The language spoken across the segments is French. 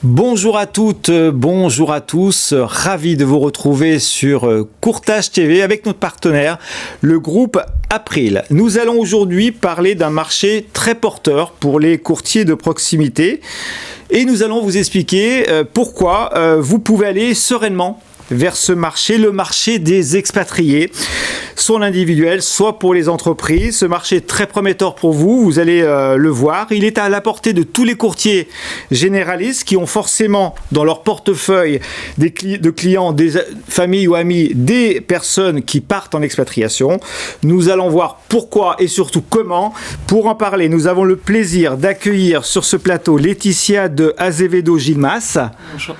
Bonjour à toutes, bonjour à tous, ravi de vous retrouver sur Courtage TV avec notre partenaire, le groupe April. Nous allons aujourd'hui parler d'un marché très porteur pour les courtiers de proximité et nous allons vous expliquer pourquoi vous pouvez aller sereinement vers ce marché, le marché des expatriés, soit l'individuel, soit pour les entreprises. Ce marché est très prometteur pour vous, vous allez le voir. Il est à la portée de tous les courtiers généralistes qui ont forcément dans leur portefeuille de clients, des familles ou amis, des personnes qui partent en expatriation. Nous allons voir pourquoi et surtout comment. Pour en parler, nous avons le plaisir d'accueillir sur ce plateau Laetitia de Azevedo Gilmas. Bonjour.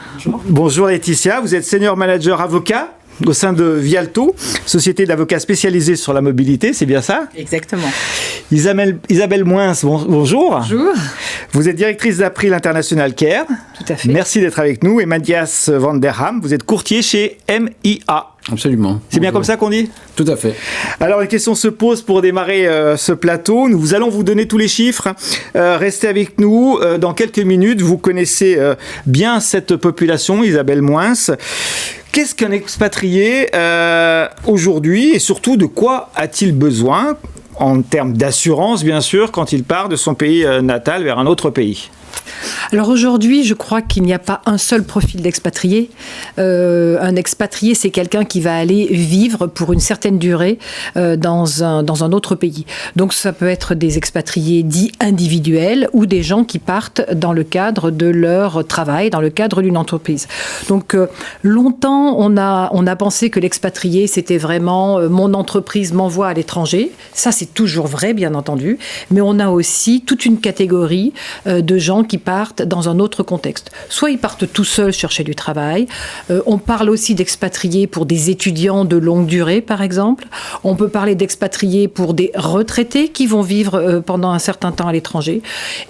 Bonjour Laetitia, vous êtes senior manager avocat au sein de Vialto, société d'avocats spécialisée sur la mobilité, c'est bien ça? Exactement. Isabelle Moins, bonjour. Bonjour. Vous êtes directrice d'April International Care. Tout à fait. Merci d'être avec nous. Et Mathias Van der Ham, vous êtes courtier chez MIA. Absolument. C'est bien comme ça qu'on dit? Tout à fait. Alors, une question se pose pour démarrer ce plateau. Nous allons vous donner tous les chiffres. Restez avec nous dans quelques minutes. Vous connaissez bien cette population, Isabelle Moins. Qu'est-ce qu'un expatrié aujourd'hui et surtout de quoi a-t-il besoin en termes d'assurance, bien sûr, quand il part de son pays natal vers un autre pays? Alors aujourd'hui, je crois qu'il n'y a pas un seul profil d'expatrié. Un expatrié, c'est quelqu'un qui va aller vivre pour une certaine durée dans un autre pays. Donc ça peut être des expatriés dits individuels ou des gens qui partent dans le cadre de leur travail, dans le cadre d'une entreprise. Donc longtemps, on a pensé que l'expatrié, c'était vraiment mon entreprise m'envoie à l'étranger. Ça, c'est toujours vrai, bien entendu. Mais on a aussi toute une catégorie de gens qui partent dans un autre contexte. Soit ils partent tout seuls chercher du travail. On parle aussi d'expatriés pour des étudiants de longue durée, par exemple. On peut parler d'expatriés pour des retraités qui vont vivre pendant un certain temps à l'étranger.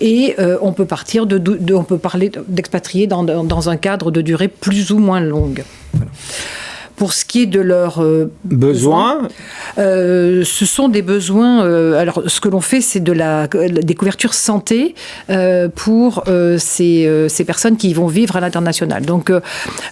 Et on peut parler d'expatriés dans un cadre de durée plus ou moins longue. Voilà. Pour ce qui est de leurs besoins, ce sont des besoins. Alors, ce que l'on fait, c'est des couvertures santé pour ces personnes qui vont vivre à l'international. Donc,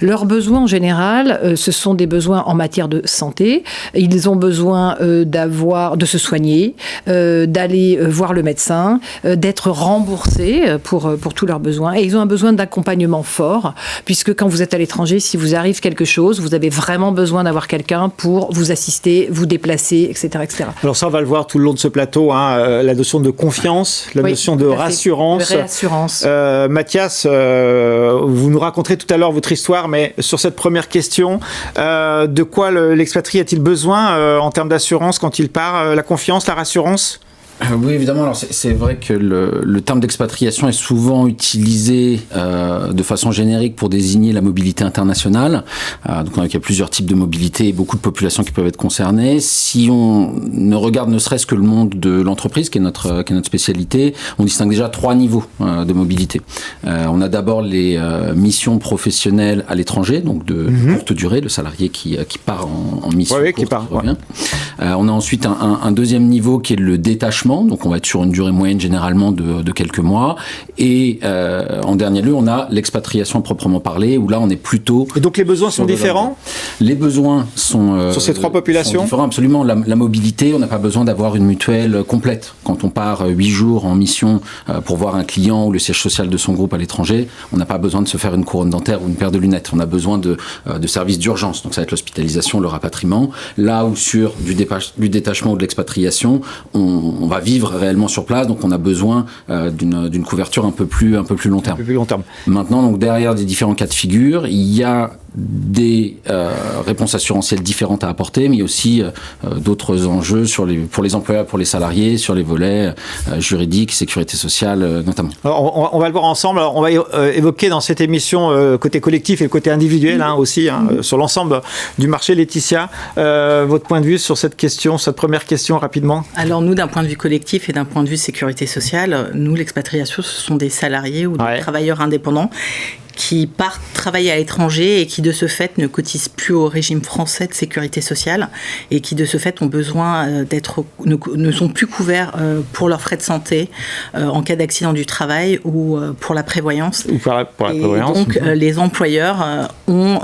leurs besoins en général, ce sont des besoins en matière de santé. Ils ont besoin de se soigner, d'aller voir le médecin, d'être remboursés pour tous leurs besoins. Et ils ont un besoin d'accompagnement fort, puisque quand vous êtes à l'étranger, si vous arrive quelque chose, vous avez vraiment besoin d'avoir quelqu'un pour vous assister, vous déplacer, etc., etc. Alors ça, on va le voir tout le long de ce plateau, la notion de confiance, la notion de rassurance. Mathias, vous nous raconterez tout à l'heure votre histoire, mais sur cette première question, de quoi l'expatrié a-t-il besoin en termes d'assurance quand il part? La confiance, la rassurance? Oui, évidemment. Alors c'est vrai que le terme d'expatriation est souvent utilisé de façon générique pour désigner la mobilité internationale. Donc il y a plusieurs types de mobilité et beaucoup de populations qui peuvent être concernées. Si on ne regarde ne serait-ce que le monde de l'entreprise, qui est notre spécialité, on distingue déjà 3 niveaux de mobilité. On a d'abord les missions professionnelles à l'étranger, donc de courte durée, le salarié qui part en mission courte, qui part. Ouais. On a ensuite un deuxième niveau qui est le détachement. Donc on va être sur une durée moyenne généralement de quelques mois. Et en dernier lieu, on a l'expatriation proprement parlée, où là on est plutôt... Et donc les besoins sont différents? Les besoins sont... sur ces 3 populations? Sont différents, absolument. La mobilité, on n'a pas besoin d'avoir une mutuelle complète. Quand on part 8 jours en mission pour voir un client ou le siège social de son groupe à l'étranger, on n'a pas besoin de se faire une couronne dentaire ou une paire de lunettes. On a besoin de services d'urgence. Donc ça va être l'hospitalisation, le rapatriement. Là où sur du détachement ou de l'expatriation, on va vivre réellement sur place, donc on a besoin d'une couverture un peu plus long terme. Un peu plus long terme. Maintenant, donc derrière des différents cas de figure, il y a des réponses assurantielles différentes à apporter, mais il y a aussi d'autres enjeux pour les employeurs, pour les salariés, sur les volets juridiques, sécurité sociale notamment. Alors, on va le voir ensemble. Alors, on va évoquer dans cette émission côté collectif et le côté individuel aussi, sur l'ensemble du marché. Laetitia, votre point de vue sur cette première question rapidement? Alors nous, d'un point de vue collectif et d'un point de vue sécurité sociale, nous, l'expatriation, ce sont des salariés ou des travailleurs indépendants qui partent travailler à l'étranger et qui de ce fait ne cotisent plus au régime français de sécurité sociale et qui de ce fait ont besoin ne sont plus couverts pour leurs frais de santé en cas d'accident du travail ou pour la prévoyance. Ou pour la prévoyance. Donc les employeurs ont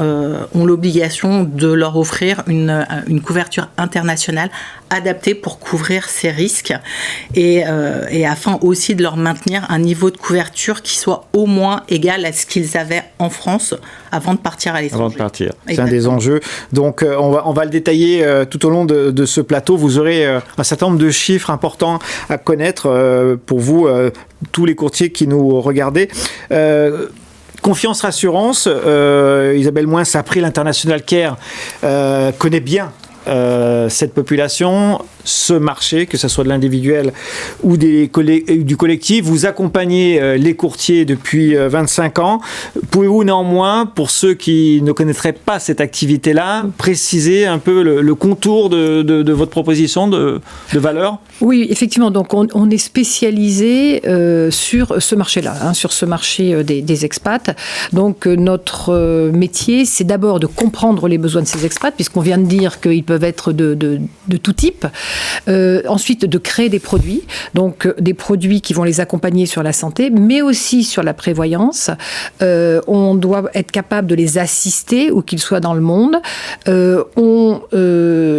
l'obligation de leur offrir une couverture internationale adaptée pour couvrir ces risques et afin aussi de leur maintenir un niveau de couverture qui soit au moins égal à ce qu'ils avaient en France avant de partir à l'étranger. Avant de partir. C'est un des enjeux. Donc on va le détailler tout au long de ce plateau. Vous aurez un certain nombre de chiffres importants à connaître pour vous, tous les courtiers qui nous regardez. Confiance Rassurance, Isabelle Moins, April International Care connaît bien cette population, ce marché, que ce soit de l'individuel ou du collectif. Vous accompagnez les courtiers depuis 25 ans. Pouvez-vous néanmoins, pour ceux qui ne connaîtraient pas cette activité-là, préciser un peu le contour de votre proposition de valeur ? Oui, effectivement. Donc, on est spécialisé sur ce marché-là, sur ce marché des expats. Donc, notre métier, c'est d'abord de comprendre les besoins de ces expats, puisqu'on vient de dire qu'ils peuvent être de tout type. Ensuite, de créer des produits, donc des produits qui vont les accompagner sur la santé, mais aussi sur la prévoyance. On doit être capable de les assister où qu'ils soient dans le monde.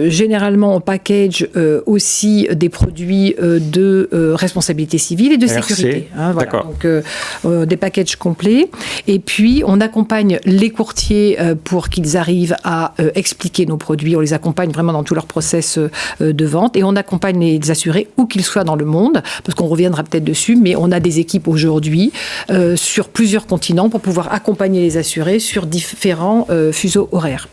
Généralement, on package aussi des produits de responsabilité civile et de sécurité. Voilà. D'accord. Donc, des packages complets. Et puis, on accompagne les courtiers pour qu'ils arrivent à expliquer nos produits. On les accompagne vraiment dans tout leur process de vente. Et on accompagne les assurés où qu'ils soient dans le monde, parce qu'on reviendra peut-être dessus, mais on a des équipes aujourd'hui sur plusieurs continents pour pouvoir accompagner les assurés sur différents fuseaux horaires.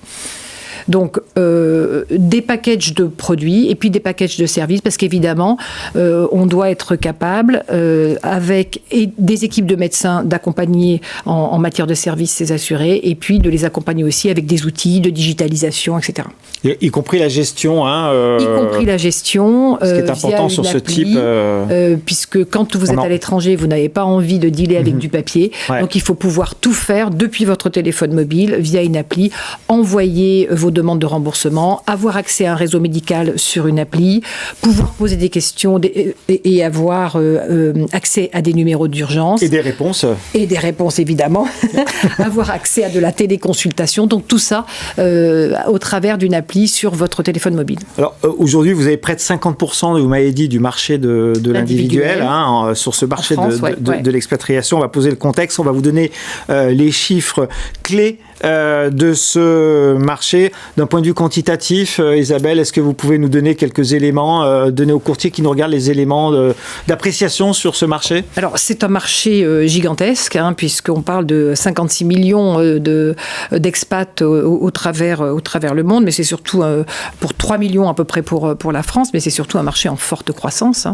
Donc, des packages de produits et puis des packages de services, parce qu'évidemment, on doit être capable, avec des équipes de médecins, d'accompagner en matière de services ces assurés, et puis de les accompagner aussi avec des outils de digitalisation, etc. Y compris la gestion. Y compris la gestion. Ce qui est important sur ce type. Puisque quand vous êtes à l'étranger, vous n'avez pas envie de dealer avec du papier. Ouais. Donc, il faut pouvoir tout faire depuis votre téléphone mobile, via une appli, envoyer vos demandes de remboursement, avoir accès à un réseau médical sur une appli, pouvoir poser des questions et avoir accès à des numéros d'urgence. Et des réponses. Et des réponses, évidemment. Avoir accès à de la téléconsultation. Donc tout ça au travers d'une appli sur votre téléphone mobile. Alors aujourd'hui, vous avez près de 50%, vous m'avez dit, du marché de l'individuel sur ce marché de l'expatriation. On va poser le contexte, on va vous donner les chiffres clés de ce marché. D'un point de vue quantitatif, Isabelle, est-ce que vous pouvez nous donner quelques éléments, donner aux courtiers qui nous regardent les éléments d'appréciation sur ce marché ? Alors, c'est un marché gigantesque, puisqu'on parle de 56 millions d'expats au travers le monde, mais c'est surtout pour 3 millions à peu près pour la France, mais c'est surtout un marché en forte croissance,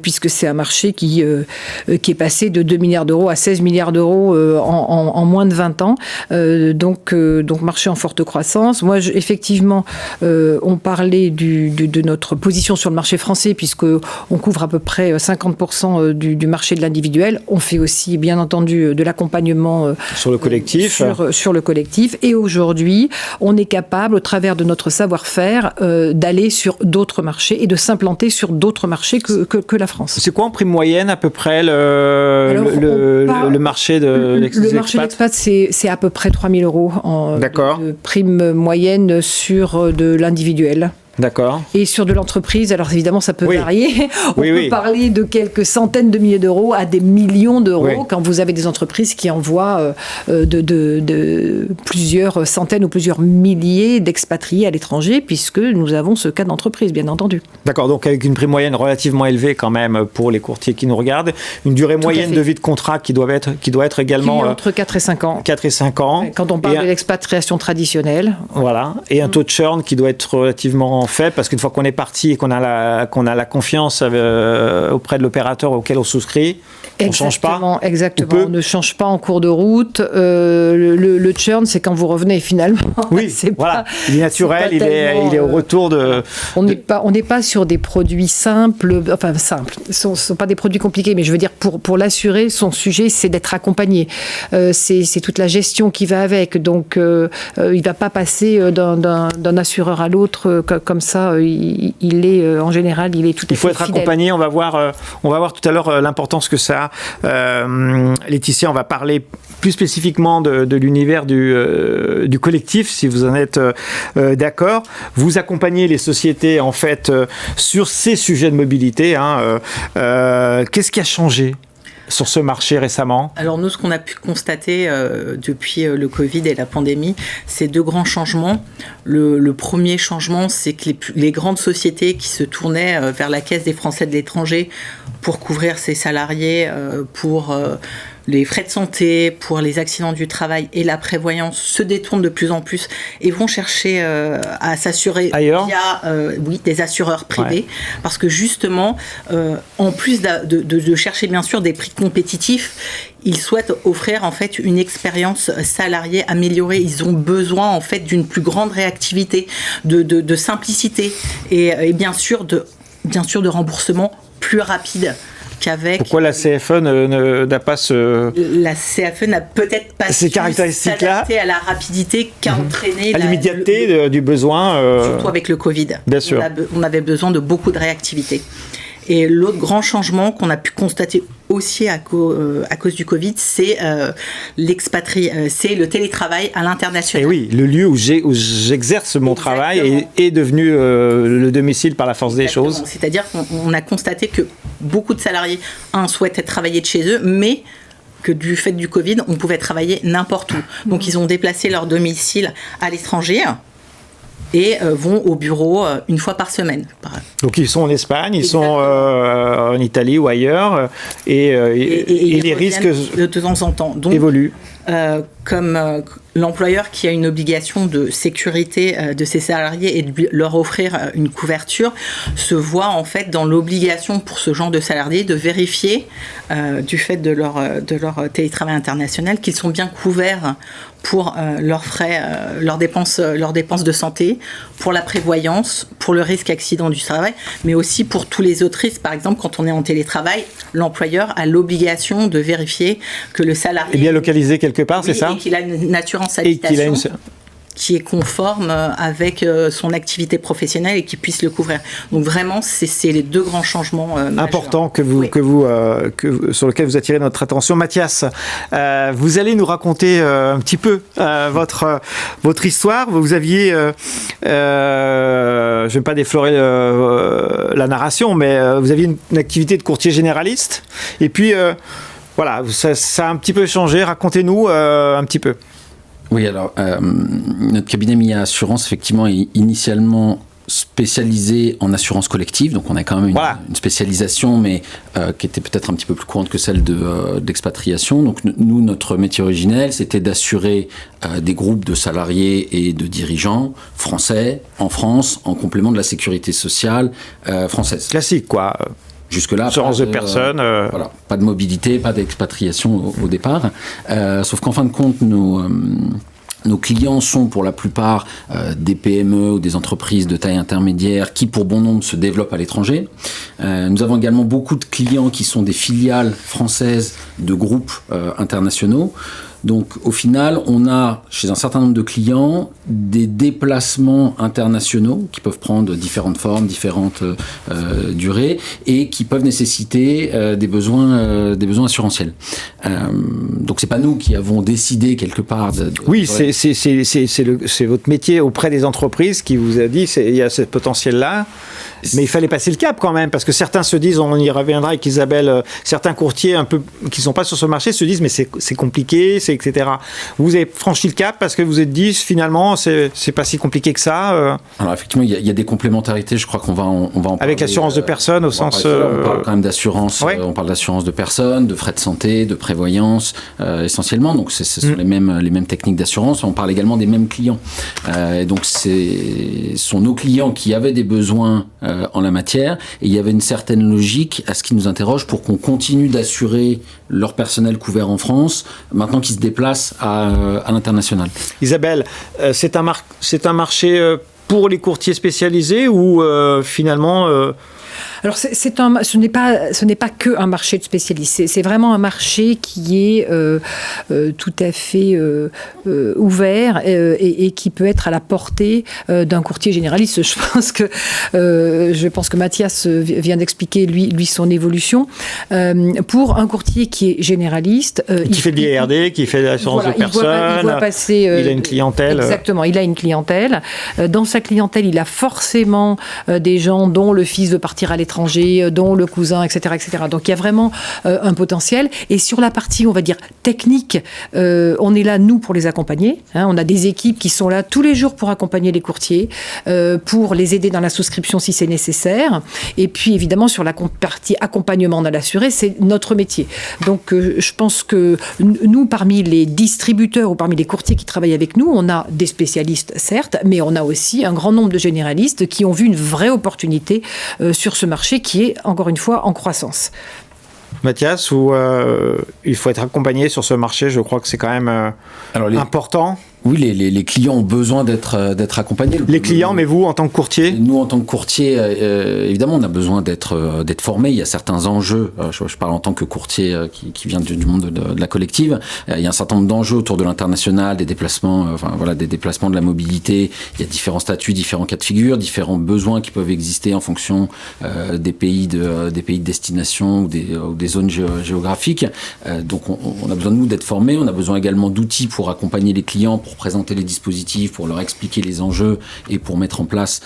puisque c'est un marché qui est passé de 2 milliards d'euros à 16 milliards d'euros en moins de 20 ans. Donc marché en forte croissance. Moi, effectivement, on parlait de notre position sur le marché français, puisqu'on couvre à peu près 50% du marché de l'individuel. On fait aussi, bien entendu, de l'accompagnement sur le collectif. Sur le collectif. Et aujourd'hui, on est capable, au travers de notre savoir-faire, d'aller sur d'autres marchés et de s'implanter sur d'autres marchés que la France. C'est quoi en prime moyenne, à peu près, le marché de l'expat ? Le marché de l'expat, c'est à peu près 3 000 € de prime moyenne sur de l'individuel. D'accord. Et sur de l'entreprise, alors évidemment ça peut varier. On peut parler de quelques centaines de milliers d'euros à des millions d'euros quand vous avez des entreprises qui envoient de plusieurs centaines ou plusieurs milliers d'expatriés à l'étranger, puisque nous avons ce cas d'entreprise, bien entendu. D'accord, donc avec une prime moyenne relativement élevée quand même pour les courtiers qui nous regardent, une durée moyenne de vie de contrat qui doit être également... Qui est entre 4 et 5 ans. 4 et 5 ans. Quand on parle de l'expatriation traditionnelle. Voilà, et un taux de churn qui doit être relativement on fait, parce qu'une fois qu'on est parti et qu'on a la confiance auprès de l'opérateur auquel on souscrit, on ne change pas. Exactement. On ne change pas en cours de route. Le churn, c'est quand vous revenez finalement. Oui, voilà. Il est naturel, il est au retour de... On n'est pas sur des produits simples. Ce ne sont pas des produits compliqués, mais je veux dire, pour l'assurer, son sujet, c'est d'être accompagné. C'est toute la gestion qui va avec. Donc, il ne va pas passer d'un assureur à l'autre comme ça. Il est, en général, il est tout à fait Il faut être fidèle. accompagné. On va voir tout à l'heure l'importance que ça a. Laetitia, on va parler plus spécifiquement de l'univers du collectif, si vous en êtes d'accord. Vous accompagnez les sociétés, en fait, sur ces sujets de mobilité. Qu'est-ce qui a changé sur ce marché récemment? Alors nous, ce qu'on a pu constater depuis le Covid et la pandémie, c'est 2 grands changements. Le premier changement, c'est que les grandes sociétés qui se tournaient vers la Caisse des Français de l'étranger pour couvrir ses salariés, pour les frais de santé, pour les accidents du travail et la prévoyance, se détournent de plus en plus et vont chercher à s'assurer ailleurs via des assureurs privés. Ouais. Parce que justement, en plus de chercher bien sûr des prix compétitifs, ils souhaitent offrir en fait une expérience salariée améliorée. Ils ont besoin en fait d'une plus grande réactivité, de simplicité et bien sûr de remboursement plus rapide. Pourquoi la CFE n'a pas La CFE n'a peut-être pas ces caractéristiques-là s'adapter à la rapidité qu'a entraîné à l'immédiateté du besoin. Surtout avec le Covid. Bien sûr. On avait besoin de beaucoup de réactivité. Et l'autre grand changement qu'on a pu constater aussi à cause du Covid, c'est c'est le télétravail à l'international. Et oui, le lieu où j'exerce mon travail est devenu le domicile par la force des choses. C'est-à-dire qu'on a constaté que beaucoup de salariés, souhaitaient travailler de chez eux, mais que du fait du Covid, on pouvait travailler n'importe où. Donc ils ont déplacé leur domicile à l'étranger et vont au bureau une fois par semaine. Donc ils sont en Espagne, ils sont en Italie ou ailleurs, et les risques de temps en temps évoluent. Comme l'employeur qui a une obligation de sécurité de ses salariés et de leur offrir une couverture, se voit en fait dans l'obligation pour ce genre de salariés de vérifier du fait de leur télétravail international qu'ils sont bien couverts pour leurs frais, leurs dépenses de santé, pour la prévoyance, pour le risque accident du travail, mais aussi pour tous les autres risques. Par exemple, quand on est en télétravail, l'employeur a l'obligation de vérifier que le salarié est bien localisé quelque part, c'est ça ? Et qu'il a une assurance habitation qui est conforme avec son activité professionnelle et qui puisse le couvrir. Donc vraiment, c'est les 2 grands changements importants sur lesquels vous attirez notre attention. Mathias, vous allez nous raconter un petit peu votre histoire. Vous aviez, je ne vais pas déflorer la narration, mais vous aviez une activité de courtier généraliste. Et puis, voilà, ça a un petit peu changé. Racontez-nous un petit peu. Oui, alors, notre cabinet MIA Assurance, effectivement, est initialement spécialisé en assurance collective, donc on a quand même une spécialisation, mais qui était peut-être un petit peu plus courante que celle d'expatriation. Donc nous, notre métier originel, c'était d'assurer des groupes de salariés et de dirigeants français en France, en complément de la sécurité sociale française. Classique, quoi. Jusque-là, assurance de personnes. Voilà, pas de mobilité, pas d'expatriation au départ. Sauf qu'en fin de compte, nos clients sont pour la plupart des PME ou des entreprises de taille intermédiaire qui, pour bon nombre, se développent à l'étranger. Nous avons également beaucoup de clients qui sont des filiales françaises de groupes internationaux. Donc, au final, on a, chez un certain nombre de clients, des déplacements internationaux qui peuvent prendre différentes formes, différentes durées, et qui peuvent nécessiter des besoins assurantiels. Donc, c'est pas nous qui avons décidé quelque part. Oui, c'est votre métier auprès des entreprises qui vous a dit il y a ce potentiel-là. Mais il fallait passer le cap quand même, parce que certains se disent, on y reviendra avec Isabelle, certains courtiers un peu qui ne sont pas sur ce marché se disent mais c'est compliqué, etc. Vous avez franchi le cap parce que vous êtes dit finalement c'est pas si compliqué que ça. Alors effectivement, il y a des complémentarités, je crois qu'on va en parler. Avec l'assurance de personnes au sens... On parle quand même d'assurance, ouais. On parle d'assurance de personnes, de frais de santé, de prévoyance essentiellement, donc ce sont les mêmes techniques d'assurance. On parle également des mêmes clients. Et donc ce sont nos clients qui avaient des besoins en la matière, et il y avait une certaine logique à ce qui nous interroge pour qu'on continue d'assurer leur personnel couvert en France, maintenant qu'ils se déplacent à l'international. Isabelle, c'est un marché pour les courtiers spécialisés ou finalement... Alors ce n'est pas que un marché de spécialistes, c'est vraiment un marché qui est tout à fait ouvert et qui peut être à la portée d'un courtier généraliste. Je pense que Mathias vient d'expliquer lui son évolution. Pour un courtier qui est généraliste, qui fait de l'IRD, qui fait de l'assurance de personnes, il voit passer, il a une clientèle. Exactement, il a une clientèle. Dans sa clientèle, il a forcément des gens dont le fils veut partir à l'étranger, dont le cousin, etc., etc. Donc il y a vraiment un potentiel. Et sur la partie, on va dire, technique, on est là, nous, pour les accompagner. On a des équipes qui sont là tous les jours pour accompagner les courtiers, pour les aider dans la souscription si c'est nécessaire. Et puis, évidemment, sur la partie accompagnement dans l'assuré, c'est notre métier. Donc, je pense que nous, parmi les distributeurs ou parmi les courtiers qui travaillent avec nous, on a des spécialistes, certes, mais on a aussi un grand nombre de généralistes qui ont vu une vraie opportunité sur ce marché qui est, encore une fois, en croissance. Mathias, il faut être accompagné sur ce marché, je crois que c'est quand même important. Oui, les clients ont besoin d'être accompagnés. Les clients, mais vous, en tant que courtier ? Nous, en tant que courtier, évidemment, on a besoin d'être formés. Il y a certains enjeux. Je parle en tant que courtier qui vient du monde de la collective. Il y a un certain nombre d'enjeux autour de l'international, des déplacements, des déplacements de la mobilité. Il y a différents statuts, différents cas de figure, différents besoins qui peuvent exister en fonction des pays de destination ou des zones géographiques. Donc, on a besoin de nous d'être formés. On a besoin également d'outils pour accompagner les clients, pour présenter les dispositifs, pour leur expliquer les enjeux et pour mettre en place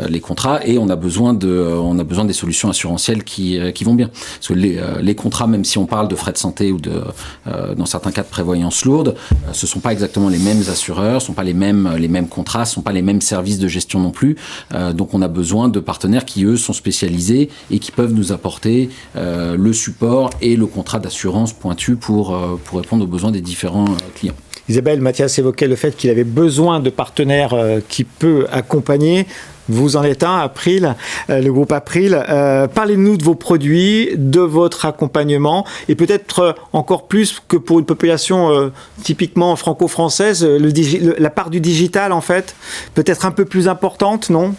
les contrats. Et on a besoin des solutions assurantielles qui vont bien. Parce que les contrats, même si on parle de frais de santé ou dans certains cas de prévoyance lourde, ce sont pas exactement les mêmes assureurs, ce sont pas les mêmes contrats, ce sont pas les mêmes services de gestion non plus. Donc on a besoin de partenaires qui, eux, sont spécialisés et qui peuvent nous apporter le support et le contrat d'assurance pointu pour répondre aux besoins des différents clients. Isabelle, Mathias évoquait le fait qu'il avait besoin de partenaires qui peut accompagner. Vous en êtes un, April, le groupe April. Parlez-nous de vos produits, de votre accompagnement, et peut-être encore plus que pour une population typiquement franco-française, la part du digital, en fait, peut-être un peu plus importante, non ?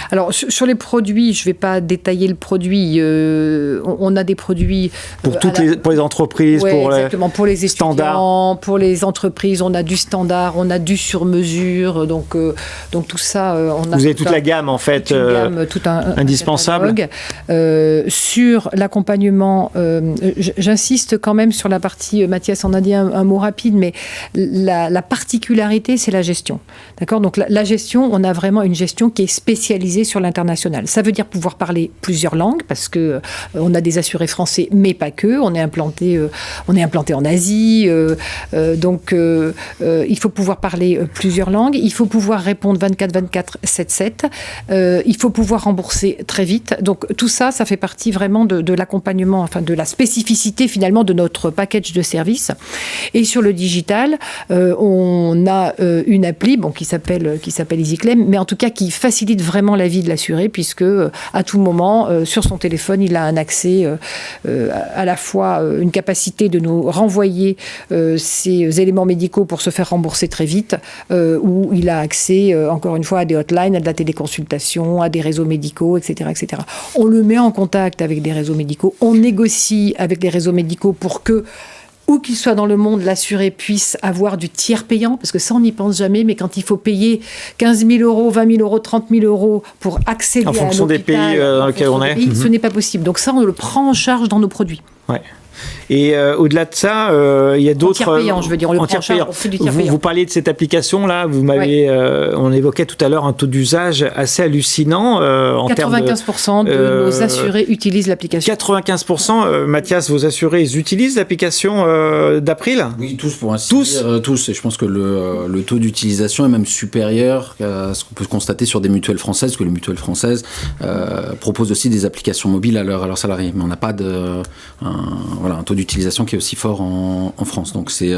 Alors, sur les produits, je ne vais pas détailler le produit. On a des produits... Pour les entreprises, pour les étudiants, standards. Pour les entreprises, on a du standard, on a du sur-mesure. Donc tout ça, on a... Vous avez toute la gamme, en fait, indispensable. Sur l'accompagnement, j'insiste quand même sur la partie, Mathias en a dit un mot rapide, mais la particularité, c'est la gestion. D'accord ? Donc la gestion, on a vraiment une gestion qui est spécialisée sur l'international. Ça veut dire pouvoir parler plusieurs langues, parce que on a des assurés français, mais pas que. On est implanté en Asie, donc il faut pouvoir parler plusieurs langues. Il faut pouvoir répondre 24/24, 7/7. Il faut pouvoir rembourser très vite. Donc tout ça, ça fait partie vraiment de l'accompagnement, enfin de la spécificité finalement de notre package de services. Et sur le digital, on a une appli qui s'appelle EasyClaim, mais en tout cas qui facilite vraiment la vie de l'assuré, puisque à tout moment, sur son téléphone, il a un accès à la fois une capacité de nous renvoyer ces éléments médicaux pour se faire rembourser très vite, où il a accès, encore une fois, à des hotlines, à de la téléconsultation, à des réseaux médicaux, etc., etc. On le met en contact avec des réseaux médicaux, on négocie avec des réseaux médicaux pour que, où qu'il soit dans le monde, l'assuré puisse avoir du tiers payant, parce que ça, on n'y pense jamais, mais quand il faut payer 15 000 euros, 20 000 euros, 30 000 euros pour accéder à un hôpital, en fonction des pays dans lesquels on est, ce n'est pas possible. Donc ça, on le prend en charge dans nos produits. Ouais. Et au-delà de ça, il y a d'autres... En tiers payant, je veux dire, on le prend en charge, on fait du tiers payant. Vous parliez de cette application-là, vous m'avez, on évoquait tout à l'heure un taux d'usage assez hallucinant. 95% de nos assurés utilisent l'application. 95%, Mathias, vos assurés, ils utilisent l'application d'April ? Oui, tous pour ainsi dire. Tous. Et je pense que le taux d'utilisation est même supérieur à ce qu'on peut constater sur des mutuelles françaises, parce que les mutuelles françaises proposent aussi des applications mobiles à leurs salariés. Mais on n'a pas un taux d'utilisation qui est aussi fort en France. Donc c'est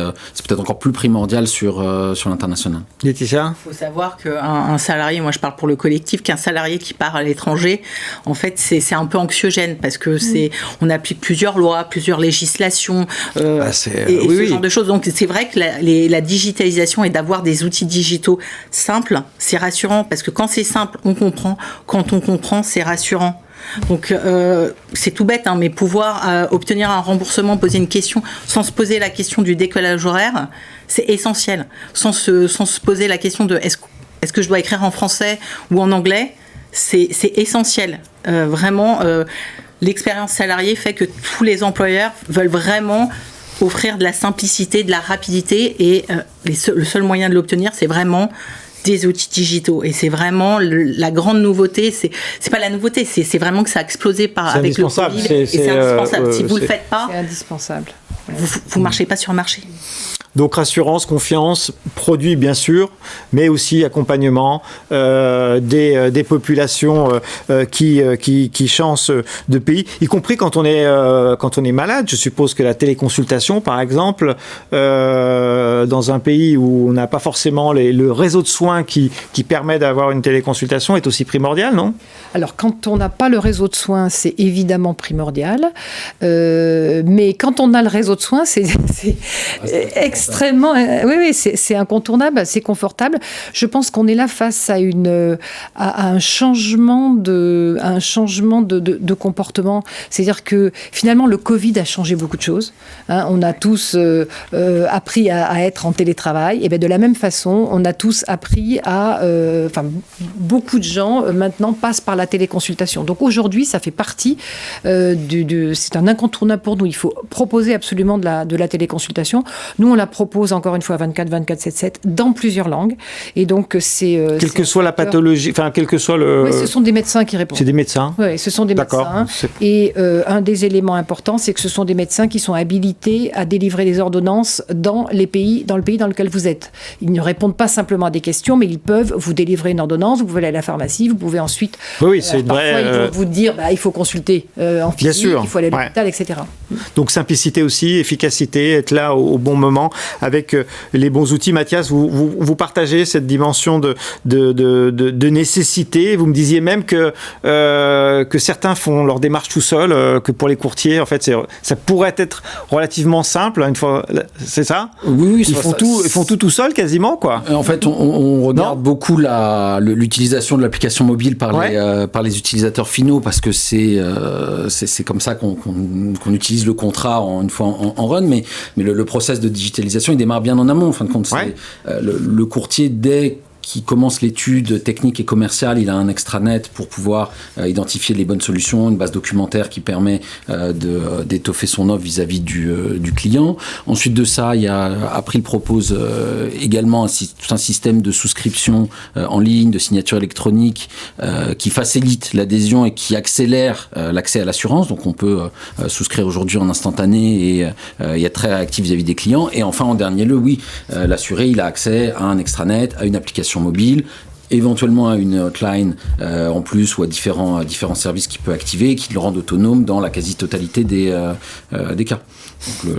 peut-être encore plus primordial sur l'international. Laetitia ? Il faut savoir qu'un salarié, moi je parle pour le collectif, qu'un salarié qui part à l'étranger, en fait c'est un peu anxiogène parce que on applique plusieurs lois, plusieurs législations ce genre de choses. Donc c'est vrai que la digitalisation et d'avoir des outils digitaux simples, c'est rassurant parce que quand c'est simple, on comprend. Quand on comprend, c'est rassurant. Donc c'est tout bête, mais pouvoir obtenir un remboursement, poser une question sans se poser la question du décalage horaire, c'est essentiel. Sans se poser la question de est-ce que je dois écrire en français ou en anglais, c'est essentiel. Vraiment, l'expérience salariée fait que tous les employeurs veulent vraiment offrir de la simplicité, de la rapidité et le seul moyen de l'obtenir, c'est vraiment des outils digitaux. Et c'est vraiment la grande nouveauté. C'est pas la nouveauté, c'est vraiment que ça a explosé avec le Covid. C'est indispensable. Si vous le faites pas, c'est indispensable. Vous marchez pas sur le marché. Donc rassurance, confiance, produit bien sûr, mais aussi accompagnement des populations qui changent de pays, y compris quand on est malade. Je suppose que la téléconsultation, par exemple, dans un pays où on n'a pas forcément le réseau de soins qui permet d'avoir une téléconsultation est aussi primordial, non ? Alors quand on n'a pas le réseau de soins, c'est évidemment primordial, mais quand on a le réseau de soins, c'est extrêmement, c'est incontournable, c'est confortable. Je pense qu'on est là face à un changement de comportement. C'est-à-dire que finalement le Covid a changé beaucoup de choses. On a tous appris à être en télétravail. Et bien de la même façon, on a tous appris beaucoup de gens maintenant passent par la téléconsultation. Donc aujourd'hui, ça fait partie c'est un incontournable pour nous. Il faut proposer absolument de la téléconsultation. Nous, on la propose encore une fois 24/7 dans plusieurs langues. Et donc, quelle que soit la pathologie, quel que soit le... Oui, ce sont des médecins qui répondent. C'est des médecins ? Oui, ce sont des médecins. Et un des éléments importants, c'est que ce sont des médecins qui sont habilités à délivrer des ordonnances dans le pays dans lequel vous êtes. Ils ne répondent pas simplement à des questions, mais ils peuvent vous délivrer une ordonnance, vous pouvez aller à la pharmacie, vous pouvez ensuite... parfois, ils vont vous dire, il faut consulter en physique, il faut aller à l'hôpital, etc. Donc simplicité aussi, efficacité, être là au bon moment avec les bons outils. Mathias, vous partagez cette dimension de nécessité. Vous me disiez même que certains font leur démarche tout seuls, que pour les courtiers, en fait, ça pourrait être relativement simple. Une fois, c'est ça ? Oui, ils font tout seuls quasiment, quoi. En fait, on regarde beaucoup l'utilisation de l'application mobile par les utilisateurs finaux parce que c'est comme ça qu'on utilise le contrat une fois en run, mais le process de digitalisation il démarre bien en amont. En fin de compte, le courtier dès qui commence l'étude technique et commerciale, il a un extranet pour pouvoir identifier les bonnes solutions, une base documentaire qui permet d'étoffer son offre vis-à-vis du client. Ensuite de ça, April propose également tout un système de souscription en ligne, de signature électronique qui facilite l'adhésion et qui accélère l'accès à l'assurance. Donc on peut souscrire aujourd'hui en instantané et être très réactif vis-à-vis des clients. Et enfin, en dernier lieu, l'assuré, il a accès à un extranet, à une application mobile, éventuellement à une hotline en plus ou à différents services qu'il peut activer et qui le rendent autonome dans la quasi-totalité des cas. Donc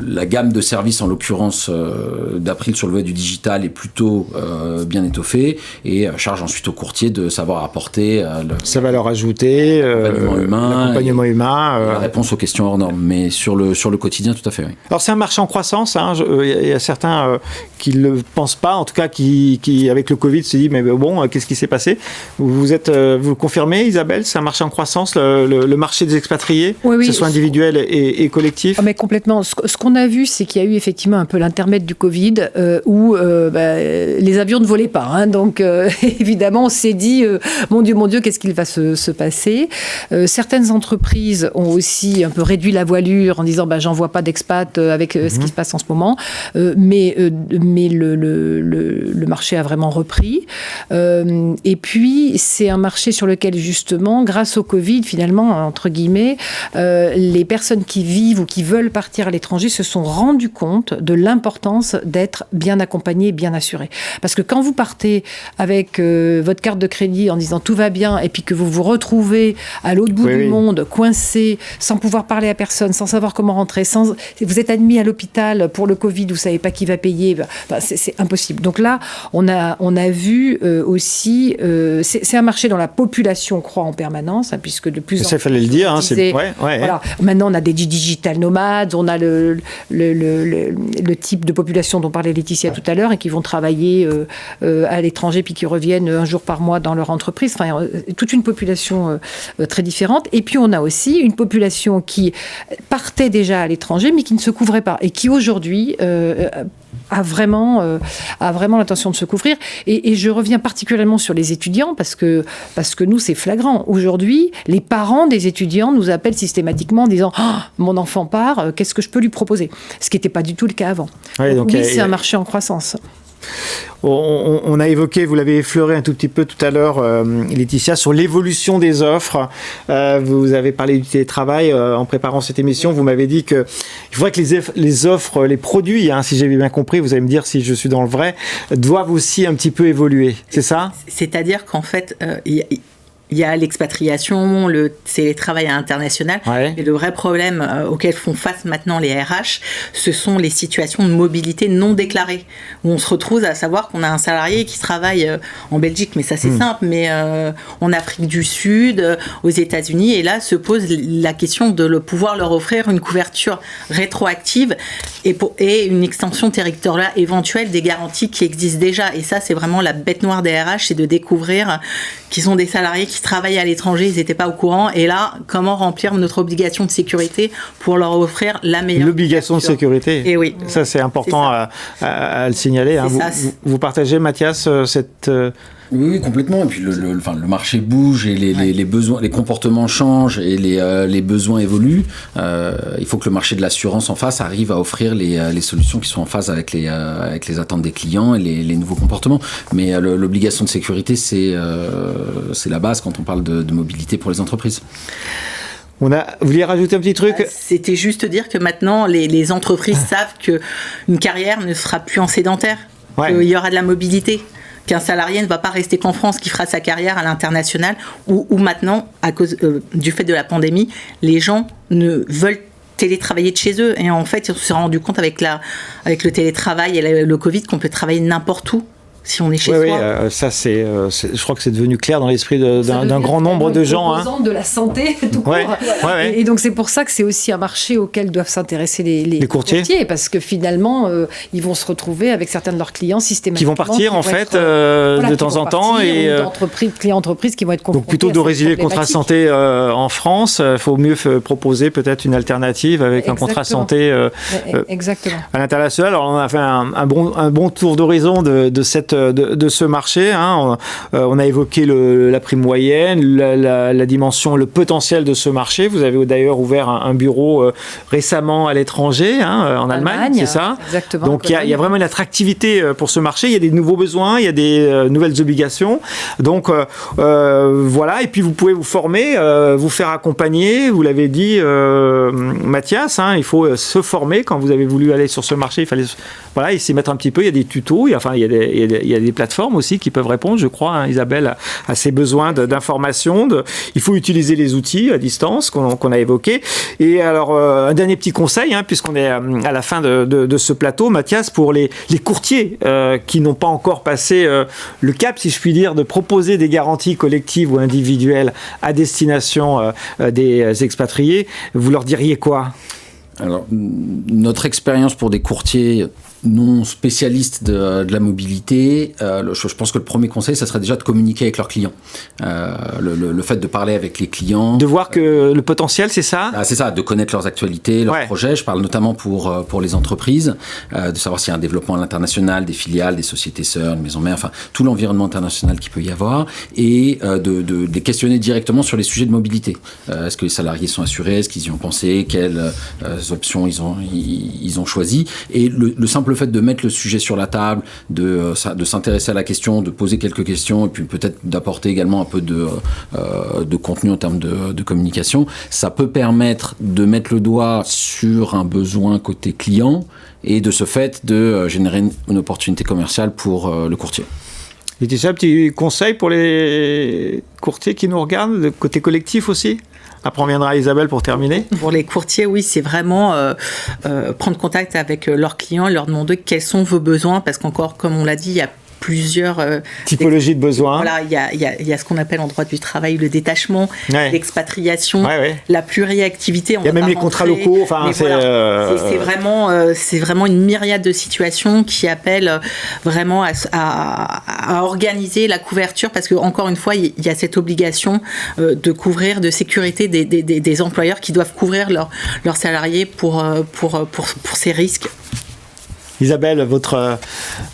la gamme de services, en l'occurrence d'April sur le volet du digital, est plutôt bien étoffée et charge ensuite au courtier de savoir apporter sa valeur ajoutée, l'accompagnement humain, la réponse aux questions hors normes. Mais sur le quotidien, tout à fait, oui. Alors c'est un marché en croissance. Il y a certains qui ne le pensent pas, en tout cas qui avec le Covid se dit mais bon, qu'est-ce qui s'est passé? Vous le confirmez, Isabelle? C'est un marché en croissance, le marché des expatriés, oui, que ce soit individuel et collectif? Mais complètement. Ce qu'on a vu, c'est qu'il y a eu effectivement un peu l'intermède du Covid où les avions ne volaient pas. Hein, donc évidemment, on s'est dit mon Dieu, qu'est-ce qu'il va se passer? Certaines entreprises ont aussi un peu réduit la voilure en disant j'envoie pas d'expat avec ce qui se passe en ce moment. Mais le marché a vraiment repris. Et puis, c'est un marché sur lequel, justement, grâce au Covid, finalement, entre guillemets, les personnes qui vivent ou qui veulent partir à l'étranger se sont rendues compte de l'importance d'être bien accompagnées et bien assurées. Parce que quand vous partez avec votre carte de crédit en disant tout va bien et puis que vous vous retrouvez à l'autre bout du monde, coincé, sans pouvoir parler à personne, sans savoir comment rentrer, vous êtes admis à l'hôpital pour le Covid, vous ne savez pas qui va payer, c'est impossible. Donc là, on a vu aussi, c'est un marché dont la population croît en permanence, hein, puisque de plus en plus... Ça, il fallait le dire. Hein, voilà. Maintenant, on a des digital nomades, on a le type de population dont parlait Laetitia tout à l'heure, et qui vont travailler à l'étranger, puis qui reviennent un jour par mois dans leur entreprise. Enfin, toute une population très différente. Et puis, on a aussi une population qui partait déjà à l'étranger, mais qui ne se couvrait pas, et qui aujourd'hui a vraiment l'intention de se couvrir. Et je reviens particulièrement sur les étudiants, parce que nous, c'est flagrant. Aujourd'hui, les parents des étudiants nous appellent systématiquement en disant « mon enfant part, qu'est-ce que je peux lui proposer ?» Ce qui n'était pas du tout le cas avant. Oui, c'est un marché en croissance. On a évoqué, vous l'avez effleuré un tout petit peu tout à l'heure, Laetitia, sur l'évolution des offres. Vous avez parlé du télétravail en préparant cette émission. Vous m'avez dit qu'il faudrait que les offres, les produits, hein, si j'ai bien compris, vous allez me dire si je suis dans le vrai, doivent aussi un petit peu évoluer. C'est ça? C'est-à-dire qu'en fait, il y a l'expatriation, le télétravail international, et le vrai problème auquel font face maintenant les RH, ce sont les situations de mobilité non déclarées, où on se retrouve à savoir qu'on a un salarié qui travaille en Belgique, mais ça c'est simple, mais en Afrique du Sud, aux États-Unis, et là se pose la question de pouvoir leur offrir une couverture rétroactive et une extension territoriale éventuelle des garanties qui existent déjà. Et ça, c'est vraiment la bête noire des RH, c'est de découvrir qu'ils ont des salariés qui travaillent à l'étranger, ils n'étaient pas au courant. Et là, comment remplir notre obligation de sécurité pour leur offrir la meilleure L'obligation de sécurité. Et oui. Ça, c'est important à le signaler. Hein. Vous partagez, Mathias, cette... Oui, complètement. Et puis le marché bouge et les besoins, les comportements changent et les besoins évoluent. Il faut que le marché de l'assurance en face arrive à offrir les solutions qui sont en phase avec les attentes des clients et les nouveaux comportements. Mais l'obligation de sécurité, c'est la base quand on parle de mobilité pour les entreprises. Vous vouliez rajouter un petit truc? C'était juste dire que maintenant, les entreprises savent qu'une carrière ne sera plus en sédentaire, qu'il y aura de la mobilité. Qu'un salarié ne va pas rester qu'en France, qui fera sa carrière à l'international, où maintenant, à cause du fait de la pandémie, les gens ne veulent télétravailler de chez eux. Et en fait, on s'est rendu compte avec le télétravail et le Covid qu'on peut travailler n'importe où. Si on est chez soi. Ça, je crois que c'est devenu clair dans l'esprit d'un grand nombre de gens. Hein. De la santé, tout court. Et donc, c'est pour ça que c'est aussi un marché auquel doivent s'intéresser les courtiers. Parce que finalement, ils vont se retrouver avec certains de leurs clients systématiquement. Qui vont partir, de temps en temps. Et clients-entreprises qui vont être confrontés. Donc, plutôt de résilier le contrat santé en France, il faut mieux proposer peut-être une alternative avec un contrat santé à l'international. Alors, on a fait un bon tour d'horizon de ce marché. Hein. On a évoqué la prime moyenne, la dimension, le potentiel de ce marché. Vous avez d'ailleurs ouvert un bureau récemment à l'étranger, en Allemagne, c'est ça? Exactement. Donc il y a vraiment une attractivité pour ce marché. Il y a des nouveaux besoins, il y a des nouvelles obligations. Donc voilà. Et puis vous pouvez vous former, vous faire accompagner. Vous l'avez dit, Mathias, il faut se former. Quand vous avez voulu aller sur ce marché, il fallait y s'y mettre un petit peu. Il y a des tutos, il y a des plateformes aussi qui peuvent répondre, je crois, Isabelle, à ces besoins d'information. Il faut utiliser les outils à distance qu'on a évoqués. Et alors, un dernier petit conseil, puisqu'on est à la fin de ce plateau, Mathias, pour les courtiers qui n'ont pas encore passé le cap, si je puis dire, de proposer des garanties collectives ou individuelles à destination des expatriés, vous leur diriez quoi? Alors, notre expérience pour des courtiers non spécialistes de la mobilité, je pense que le premier conseil, ça serait déjà de communiquer avec leurs clients. Le fait de parler avec les clients. De voir que le potentiel, c'est ça ? C'est ça, de connaître leurs actualités, leurs projets. Je parle notamment pour les entreprises, de savoir s'il y a un développement à l'international, des filiales, des sociétés sœurs, une maison mère, enfin tout l'environnement international qu'il peut y avoir, et de les questionner directement sur les sujets de mobilité. Est-ce que les salariés sont assurés ? Est-ce qu'ils y ont pensé ? Quelles options ils ont choisi ? Et le simple fait de mettre le sujet sur la table, de s'intéresser à la question, de poser quelques questions, et puis peut-être d'apporter également un peu de contenu en termes de communication, ça peut permettre de mettre le doigt sur un besoin côté client et de ce fait de générer une opportunité commerciale pour le courtier. Laetitia, un petit conseil pour les courtiers qui nous regardent, le côté collectif aussi ? Après, on viendra à Isabelle pour terminer. Pour les courtiers, oui, c'est vraiment prendre contact avec leurs clients et leur demander quels sont vos besoins, parce qu'encore, comme on l'a dit, il y a plusieurs typologies de besoins. Voilà, il y a ce qu'on appelle en droit du travail le détachement, l'expatriation, la pluriactivité. Il y a même les contrats locaux. Enfin, c'est vraiment une myriade de situations qui appellent vraiment à organiser la couverture, parce que encore une fois, il y a cette obligation de couvrir, de sécurité des employeurs qui doivent couvrir leurs salariés pour ces risques. Isabelle, votre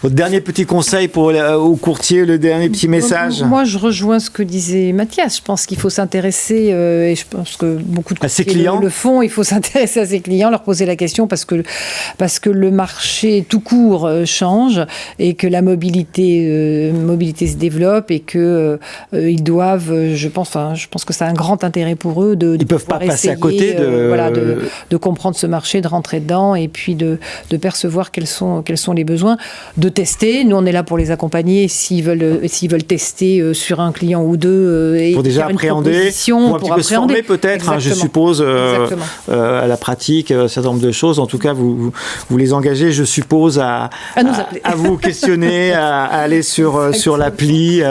dernier petit conseil aux courtiers, le dernier petit message ? Moi, je rejoins ce que disait Mathias. Je pense qu'il faut s'intéresser, et je pense que beaucoup de courtiers le font, il faut s'intéresser à ses clients, leur poser la question, parce que le marché tout court change, et que la mobilité se développe, et qu'ils doivent, je pense que c'est un grand intérêt pour eux de ils peuvent pas passer à côté de comprendre ce marché, de rentrer dedans, et puis de percevoir quels sont les besoins, de tester. Nous, on est là pour les accompagner s'ils veulent tester sur un client ou deux. Pour déjà appréhender, pour un petit peu se former peut-être, je suppose, à la pratique, un certain nombre de choses. En tout cas, vous les engagez, je suppose, à vous questionner, à aller sur l'appli,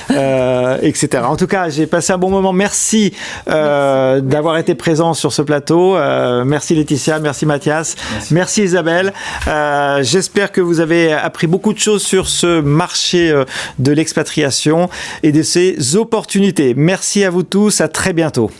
etc. En tout cas, j'ai passé un bon moment. Merci d'avoir été présent sur ce plateau. Merci Laetitia, merci Mathias, merci Isabelle. J'espère que vous avez appris beaucoup de choses sur ce marché de l'expatriation et de ses opportunités. Merci à vous tous, à très bientôt.